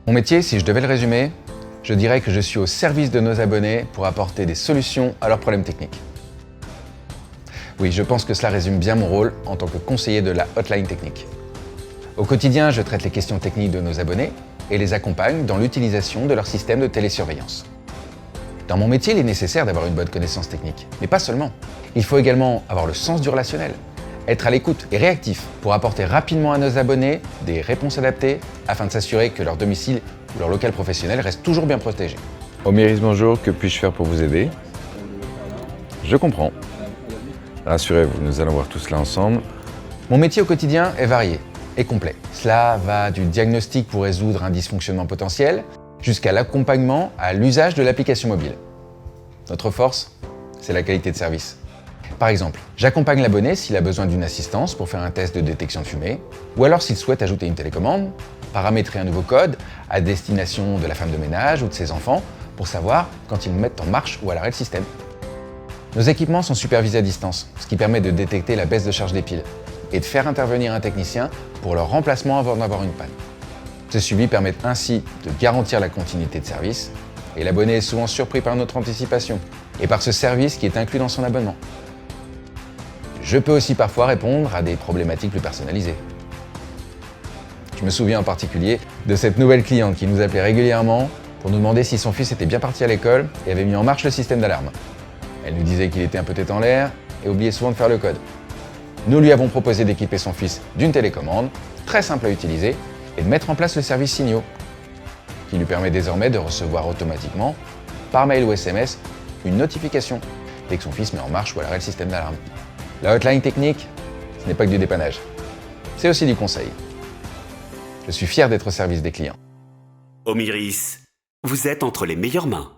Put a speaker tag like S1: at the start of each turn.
S1: Mon métier, si je devais le résumer, je dirais que je suis au service de nos abonnés pour apporter des solutions à leurs problèmes techniques. Oui, je pense que cela résume bien mon rôle en tant que conseiller de la hotline technique. Au quotidien, je traite les questions techniques de nos abonnés et les accompagne dans l'utilisation de leur système de télésurveillance. Dans mon métier, il est nécessaire d'avoir une bonne connaissance technique, mais pas seulement. Il faut également avoir le sens du relationnel, être à l'écoute et réactif pour apporter rapidement à nos abonnés des réponses adaptées afin de s'assurer que leur domicile ou leur local professionnel reste toujours bien protégé.
S2: Omiris, bonjour, que puis-je faire pour vous aider? Je comprends. Rassurez-vous, nous allons voir tout cela ensemble.
S1: Mon métier au quotidien est varié et complet. Cela va du diagnostic pour résoudre un dysfonctionnement potentiel jusqu'à l'accompagnement à l'usage de l'application mobile. Notre force, c'est la qualité de service. Par exemple, j'accompagne l'abonné s'il a besoin d'une assistance pour faire un test de détection de fumée, ou alors s'il souhaite ajouter une télécommande, paramétrer un nouveau code à destination de la femme de ménage ou de ses enfants pour savoir quand ils mettent en marche ou à l'arrêt le système. Nos équipements sont supervisés à distance, ce qui permet de détecter la baisse de charge des piles et de faire intervenir un technicien pour leur remplacement avant d'avoir une panne. Ce suivi permet ainsi de garantir la continuité de service et l'abonné est souvent surpris par notre anticipation et par ce service qui est inclus dans son abonnement. Je peux aussi parfois répondre à des problématiques plus personnalisées. Je me souviens en particulier de cette nouvelle cliente qui nous appelait régulièrement pour nous demander si son fils était bien parti à l'école et avait mis en marche le système d'alarme. Elle nous disait qu'il était un peu tête en l'air et oubliait souvent de faire le code. Nous lui avons proposé d'équiper son fils d'une télécommande, très simple à utiliser, et de mettre en place le service Signaux, qui lui permet désormais de recevoir automatiquement, par mail ou SMS, une notification dès que son fils met en marche ou à l'arrêt le système d'alarme. La hotline technique, ce n'est pas que du dépannage, c'est aussi du conseil. Je suis fier d'être au service des clients.
S3: Omiris, vous êtes entre les meilleures mains.